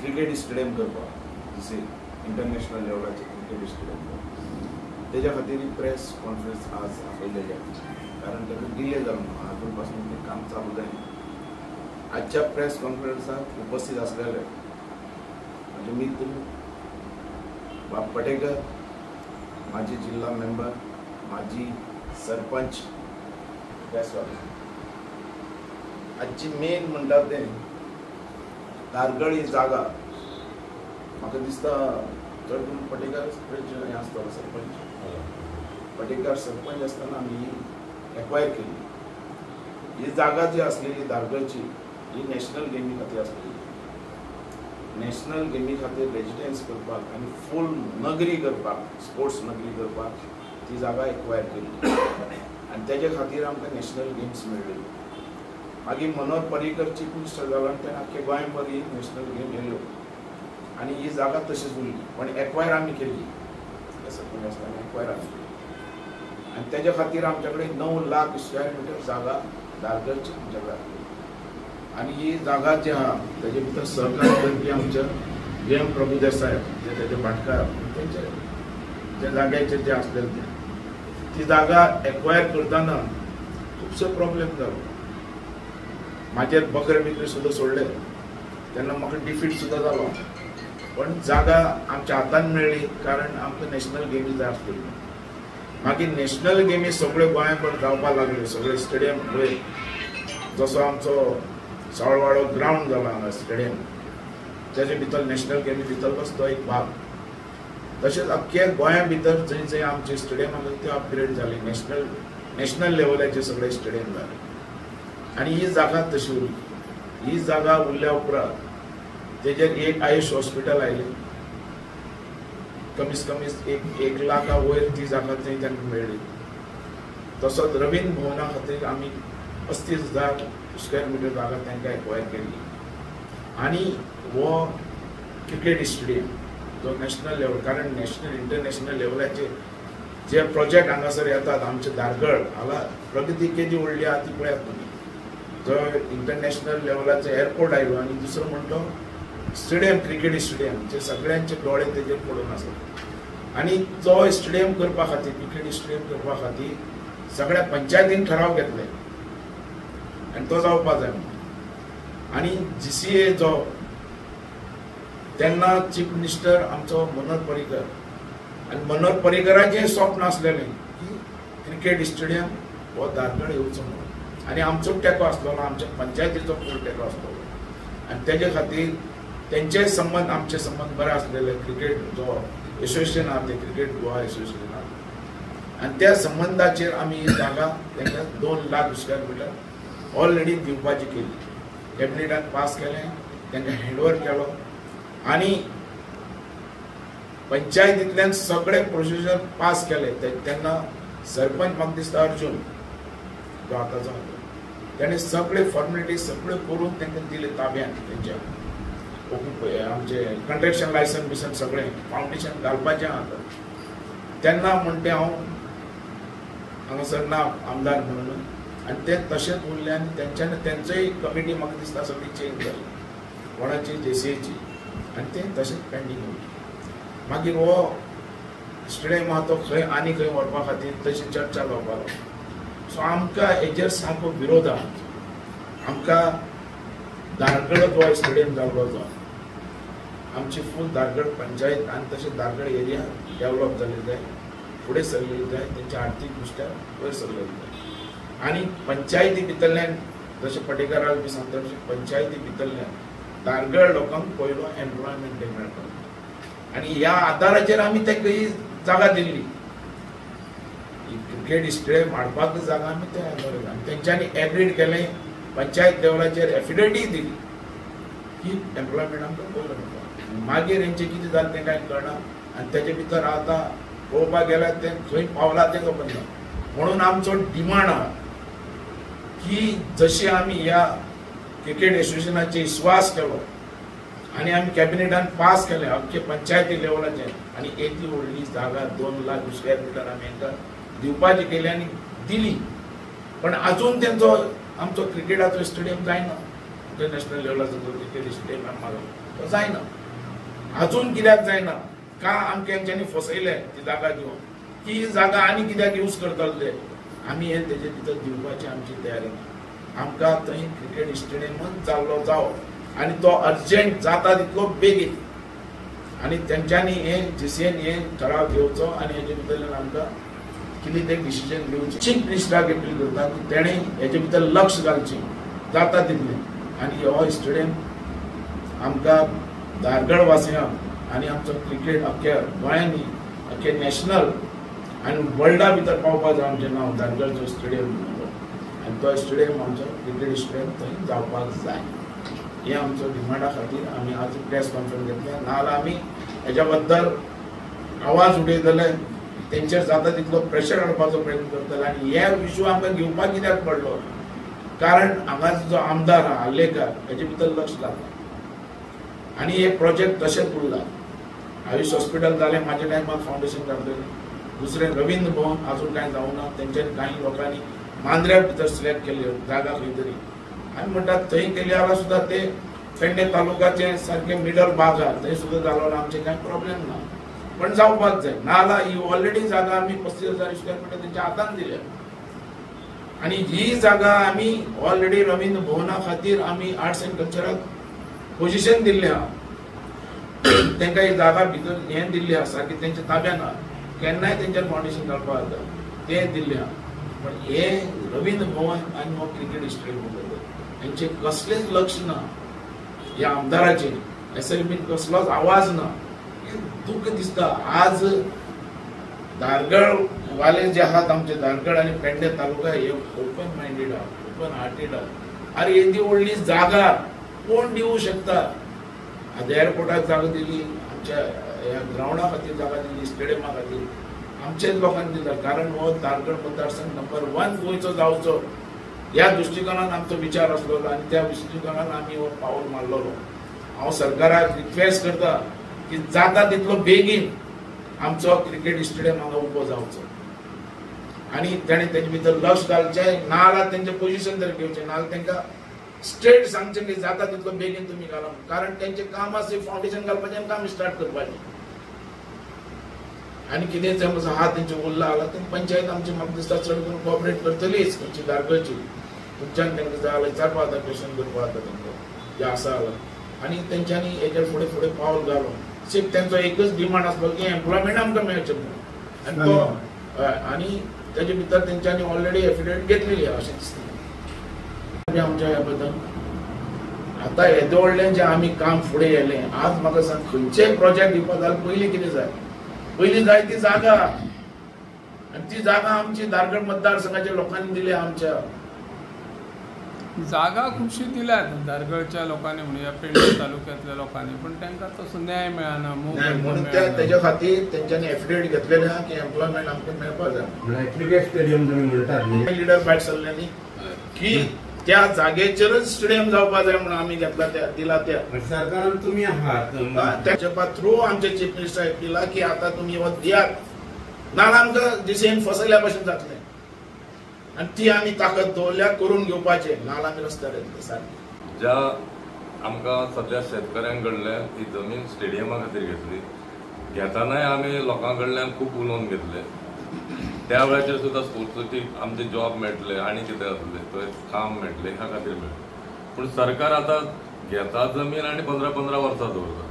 Cricket stadium करपाक जशें international लेवलाचे cricket stadium तेज्या खातीर प्रेस कॉन्फरन्स आज आपयलेली आहे कारण ताका डिले जावन आजून पासून तें काम चालू जालें। आजच्या प्रेस कॉन्फरन्साक उपस्थित आसलेले माझे मित्र बाब पटेकर, माजी जिल्हा मेंबर, माजी सरपंच, आजची मेन म्हणटा तें दारगळ ही जागा म्हाका दिसता चड करून पटेकर हें आसतलो सरपंच पटेकर सरपंच आसतना आमी एक्वायर केली। ही जागा जी आसलेली दारगळची ही नॅशनल गेमी खातीर आसलेली। नॅशनल गेमी खातीर रेजिडेन्स करपाक आनी फूल नगरी करपाक स्पोर्ट्स नगरी करपाक ती जागा एक्वायर केली आनी तेजे खातीर आमकां नॅशनल गेम्स मेळ्ळ्यो। मागीर मनोहर पर्रीकर चीफ मिनिस्टर जालो आनी ताणें आख्खे गोंयभर ही नॅशनल गेम येयल्यो आनी ही जागा तशीच उरली पण एक्वायर आमी केली सरपंच आसतना एक्वायर आमी केली आनी तेजे खातीर आमचे कडेन 9 लाख स्क्वेअर मिटर जागा दारगळची आमचे कडेन आसली आनी ही जागा जी आहा तेजे भितर सहकार करपी आमचे एम प्रभू देसाय जे तेजे भाटकार तेंचे जे जाग्याचेर जे आसलेले ते ती जागा एक्वायर करतना खुबसो प्रॉब्लेम जालो। म्हाजेर बकरे बिकरे सुद्दां सोडले तेन्ना म्हाका डिफीट सुद्दां जालो पण जागा आमच्या हातान मेळ्ळी कारण आमकां नॅशनल गेमी जाय आसलेल्यो। मागीर नॅशनल गेमी सगळ्यो गोंयभर जावपाक लागल्यो सगळे स्टेडियम पळय जसो आमचो सावळवाडो ग्राउंड जाला हांगा स्टेडियम तेजे भितर नॅशनल गेमी भितरलोच तो एक भाग तशेंच अख्खे गोंया भितर जंय जंय आमचे स्टेडियम आसले ते अपग्रेड जाले नॅशनल लेवलाचे सगळे स्टेडियम जाले आनी ही जागा तशी उरली। ही जागा उरल्या उपरांत तेजेर एक आयुष हॉस्पिटल आयलें कमीत कमी 1 लाखा वयर ती जागा थंय तांकां मेळ्ळी। तसोच रवींद्र भवना खातीर आमी 35,000 स्क्वेअर मिटर जागा तांकां एक्वायर केली आनी हो क्रिकेट स्टेडियम जो नॅशनल लेवल कारण नॅशनल इंटरनॅशनल लेवलाचे जे प्रोजेक्ट हांगासर येतात आमचे दारगळ हांगा प्रगती केदी व्हडली आहा ती पळयात तुमी जो इंटरनॅशनल लेवलाचो एअरपोर्ट आयलो आनी दुसरो म्हणतो स्टेडियम क्रिकेट स्टेडियम जे सगळ्यांचे दोळे तेजेर पडून आसात आनी तो स्टेडियम करपा खातीर क्रिकेट स्टेडियम करपा खातीर सगळ्या पंचायतीन ठराव घेतले आनी तो जावपा जाय आनी GCA जो तेन्ना चीफ मिनिस्टर आमचो मनोहर पर्रीकर आनी मनोहर पर्रीकराचें स्वप्न आसलेलें की क्रिकेट स्टेडियम हो दारगळ येवचो म्हणून आनी आमचो तेंको आसलोलो आमच्या पंचायतीचो फूल तेंको आसलोलो आनी तेजे खातीर तेंचे संबंद आमचे संबंद बरे आसलेले क्रिकेट जो एसोसिएशन आहा ते क्रिकेट गोवा एसोसिएशन आहा आनी त्या संबंदाचेर आमी ही जागा तांकां 2 लाख स्क्वेअर मिटर ऑलरेडी दिवपाची केली कॅबिनेटान पास केलें तांकां हँडओवर केलो आनी पंचायतींतल्यान सगळे प्रोसिजर पास केले तेन्ना सरपंच म्हाका दिसता अर्जुन जो आतांचो ताणें सगळे फॉर्मेलिटी सगळे करून तांकां दिले ताब्यान तेंच्या आमचे कंस्ट्रक्शन लायसन बिसन सगळें फावंडेशन घालपाचें आहा तेन्ना म्हणटे हांव हांगासर ना आमदार म्हणून आनी ते तशेंच उरले आनी तेंचोय कमिटी म्हाका दिसता सगळी चेंज जाली कोणाची JCAची आनी ते तशेंच पेंडींग उरली। मागीर हो स्टेडियम आहा तो खंय आनी खंय व्हरपा खातीर तशी चर्चा जावपाक लागली सो आमकां हेजेर सामको विरोध आहा। आमकां दारगळ हो स्टेडियम जाल्लो जो आमची फूल दारगळ पंचायत आनी तशें दारगळ एरिया डेवलप जाली जाय फुडें सरलेली जाय तेंच्या आर्थीक दृश्ट्या वयर सरलेली जाय आनी पंचायती भितरल्यान जशें पटेकाराक बी सांगता तशें पंचायती भितरल्यान दारगळ लोकांक पयलो एम्प्लॉयमेंट मेळटा आनी ह्या आदाराचेर आमी तांकां ही जागा दिल्ली क्रिकेट स्टेडियम हाडपाक जागा आमी त्या आदाराचेर आनी तेंच्यांनी एग्रीड केलें पंचायत लेवलाचेर एफिडेविटी दिली की एम्प्लॉयमेंट आमकां पयलो मेळटा मागीर हेंचें कितें जालें तें कांय कळना आनी तेजे भितर आतां पळोवपाक गेल्यार तें खंय पावलां तें खबर ना म्हणून आमचो डिमांड आहा की जशी आमी ह्या क्रिकेट एसोसिएशनाचेर विश्वास केलो आनी आमी कॅबिनेटान पास केलें अख्खे पंचायती लेवलाचेर आनी येदी व्हडली जागा 2 लाख स्क्वेअर मिटर आमी हांकां दिवपाची केली आनी दिली पण अजून तेंचो आमचो क्रिकेटाचो स्टेडियम जायना इंटरनॅशनल लेवलाचो क्रिकेट स्टेडियम आमकां तो जायना. अजून कित्याक जायना का आमकां हेंच्यांनी फसयले ती जागा घेवन की जागा आनी कित्याक यूज करतले ते आमी हे तेजे भितर दिवपाची आमची तयारी ना. आमकां थंय क्रिकेट स्टेडियमच जाल्लो जावो आनी तो अर्जंट जाता तितलो बेगीन आनी तेंच्यांनी हे जीसीएन हे ठराव घेवचो आनी हेजे भितरल्यान आमकां कितें ते डिसिजन घेवचें. चीफ मिनिस्टराक अपील करता की तेणें हेजे भितर लक्ष घालचें जाता तितलें आनी हो स्टेडियम आमकां धारगड वासियांक आनी आमचो क्रिकेट अख्ख्या गोंयांनी अख्खे नॅशनल आनी वर्ल्डा भितर पावपा जाय आमचें नांव धारगडचो स्टेडियम आनी तो स्टेडियम आमचो क्रिकेट स्टेडियम थंय जावपाक जाय. हे आमचो डिमांडा खातीर आमी आज प्रेस कॉन्फरन्स घेतल्या. नाजाल्यार आमी हेच्या बद्दल आवाज उडयतले तेंचेर जाता तितलो प्रेशर हाडपाचो प्रयत्न करतले आनी हे इशू आमकां घेवपाक कित्याक पडलो कारण हांगा जो आमदार आहा आल्लेकर हेजे भितर लक्ष घालता आनी हे प्रोजेक्ट तशेंच उरला. आयुष हॉस्पिटल जालें म्हाज्या टायमार फावंडेशन घातलेलें. दुसरें रवींद्र भवन आजून कांय जावना. तेंच्यांनी कांय लोकांनी मांद्र्या भितर सिलेक्ट केल्यो जागा खंय तरी आमी म्हणटात थंय केले जाल्यार सुद्दां ते पेडणे तालुक्याचे सारके मिडल भाग आहा थंय सुद्दां जालो ना आमचें कांय प्रॉब्लेम ना पण जावपाक जाय. नाजाल्यार ही ऑलरेडी जागा आमी 35,000 स्क्वेअर मिटर तेंच्या हातान दिल्या आनी ही जागा आमी ऑलरेडी रवींद्र भवना खातीर आमी आर्ट्स एंड कल्चराक पोजिशन दिल्लें आहा. तेंकां ही जागा भितर हें दिल्लें आसा सारकी तेंच्या ताब्यान आहा. केन्नाय तेंच्यार फावंडेशन घालपाक जाता तें दिल्लें आहा. पण हे रवींद्र भवन आनी हो क्रिकेट स्टेडियम हेंचे कसलेच लक्ष ना. ह्या आमदाराचे एसएलबीन कसलोच आवाज ना. दुःख दिसता. आज धारगड वाले जे आहात आमचे धारगड आनी पेडणे तालुका हे ओपन माइंडेड आहा ओपन हार्टेड आहा. अरे येदी व्हडली जागा कोण दिवूं शकता. आज एअरपोर्टाक जागा दिली आमच्या ह्या ग्राउंडा खातीर जागा दिली स्टेडियमा खातीर आमचेच लोकांनी दिला कारण हो धारगड मतदारसंघ नंबर 1 गोंयचो जावचो ह्या दृश्टिकोनान आमचो विचार आसलो आनी त्या दृश्टिकोनान आमी हो पावल मारलो. हांव सरकाराक रिक्वेस्ट करता की जाता तितलो बेगीन आमचो क्रिकेट स्टेडियम हांगा उबो जावचो आनी तेणें तेजे भितर लक्ष घालचें. नाजाल्यार तेंचें पोजिशन तर घेवचें नाजाल्यार तेंकां स्ट्रेट सांगचें की जाता तितलो बेगीन तुमी घाला कारण तेंचें काम आसा फावंडेशन घालपाचें आनी काम स्टार्ट करपाचें आनी कितें समज आहा तेंचें उरलां जाल्यार तें पंचायत आमची म्हाका दिसता चड करून कॉपरेट करतलीच खंयची धारगडची तुमच्यान तेंकां जाय जाल्यार विचारपा जाता क्वेश्चन करपा जाता तेंकां जें आसा जाल्यार आनी तेंच्यांनी हेजेर फुडें फुडें पावल घालून सिर्फ तेंचो एकच डिमांड आसलो की एम्प्लॉयमेंट आमकां मेळचें म्हणून आनी तो आनी तेजे भितर तेंच्यांनी ऑलरेडी एफिडेविट घेतलेली आहा अशें दिसता आमच्या ह्या बद्दल. आतां येदे व्हडलें जें आमी काम फुडें येयलें आज म्हाका सांग खंयचेय प्रोजेक्ट दिवपाक जाल्यार पयलीं कितें जाय पयलीं जाय ती जागा आनी ती जागा आमची धारगड मतदारसंघाच्या लोकांनी दिली. आमच्या जागा खुबशी दिल्यात धारगडच्या लोकांनी म्हणूया पेडणे तालुक्यांतल्या लोकांनी पण तांकां तसो न्याय मेळना. म्हणून तेज्या खातीर तेंच्यांनी एफिडेविट घेतलेलें आहा की एम्प्लॉयमेंट आमकां मेळपाक जाय. क्रिकेट स्टेडियम तुमी म्हणटात लिडर भायर सरल्यांनी की त्या जागेचेरच स्टेडियम जावपाक जाय म्हणून आमी घेतला त्या दिला त्या सरकारान तुमी आहात त्याच्या थ्रू आमचे चीफ मिनिस्टर केला की आता तुम्ही हो दियात नाजाल्यार आमकां जीसीएन फसयल्या भशेन जातलें आनी ती आमी ताकद दवरल्या करून घेवपाचें नाजाल्यार आमी रस्त्यार येतले सारकें. ज्या आमकां सद्या शेतकऱ्यां कडल्यान ही जमीन स्टेडियमा खातीर घेतली घेतानाय आमी लोकां कडल्यान खूब उलोवन घेतले. त्या वेळाचेर सुद्दां स्पोर्ट्साची आमचे जॉब मेळटले आनी कितें जातलें थंय काम मेळटलें ह्या खातीर मेळटलें. पूण सरकार आतां घेता जमीन आनी 15-15 वर्सां दवरता.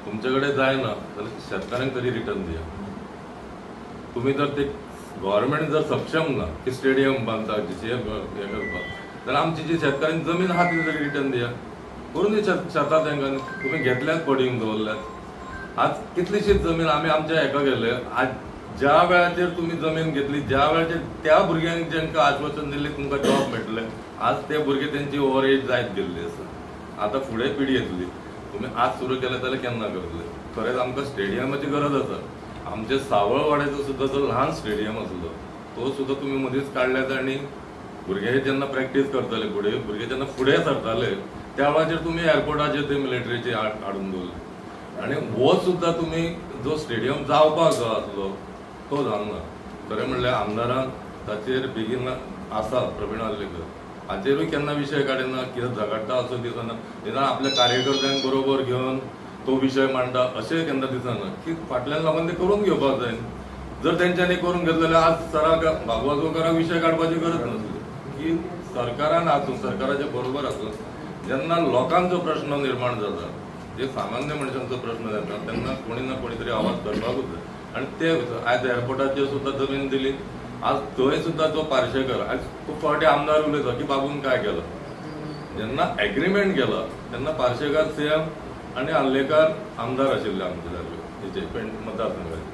तुमचे कडेन जायना जाल्यार शेतकऱ्यांक तरी रिटर्न दिया. तुमी जर ते गव्हर्मेंट जर सक्षम ना की स्टेडियम बांदपाक जीसीएम हें करपाक जाल्यार आमची जी शेतकऱ्यांची जमीन आहा ती तरी रिटर्न दिया. करून शेतां तांकां तुमी घेतल्यात पडींग दवरल्यात. आज कितलीशीच जमीन आमी आमच्या हेका गेले आज ज्या वेळाचेर तुमी जमीन घेतली ज्या वेळाचेर त्या भुरग्यांक जेंकां आश्वासन दिल्लें तुमकां जॉब मेळटले आज ते भुरगे तेंची ओवर एज जायत गेल्ली आसा. आतां फुडें पिढी येतली. तुमी आज सुरू केलें जाल्यार केन्ना करतले. खरेंच आमकां स्टेडियमाची गरज आसा. आमचे सावळवाड्याचो सुद्दां जो ल्हान स्टेडियम आसलो तो सुद्दां तुमी मदींच काडल्यात आनी भुरगे जेन्ना प्रॅक्टीस करताले भुरगे जेन्ना फुडें सरताले त्या वेळाचेर तुमी एअरपोर्टाचेर ते मिलिटरीचे हाडून दवरले आनी हो सुद्दां तुमी जो स्टेडियम जावपाक जो आसलो तो जावना. खरें म्हणल्यार आमदारान ताचेर बेगीन आसा प्रवीण आल्लेकर हाचेरूय केन्ना विशय काडिना, कितें झगडटा असो दिसना. निदान आपल्या कार्यकर्त्यांक बरोबर घेवन तो विशय मांडटा अशें केन्ना दिसना. की फाटल्यान लोकांनी ते करून घेवपाक जाय. जर तेंच्यांनी करून घेतले जाल्यार आज सराक भागवतकाराक विशय काडपाची गरज नासली. की सरकारान आसूं, सरकाराच्या बरोबर आसूं, जेन्ना लोकांचो प्रश्न निर्माण जाता, जे सामान्य मनशांचो प्रश्न जाता, तेन्ना कोणी ना कोणी तरी आवाज करपाकूच जाय. आनी ते आज एअरपोर्टाचेर सुद्दां जमीन दिली. आज थंय सुद्दां जो पार्शेकर आज खूब फावटी आमदार उलयता की बाबून काय केलं. जेन्ना एग्रीमेंट केला तेन्ना पार्शेकर सीएम आनी आल्लेकार आमदार आशिल्ले आमचे जाल्ले हेचे मतदारसंघाचे.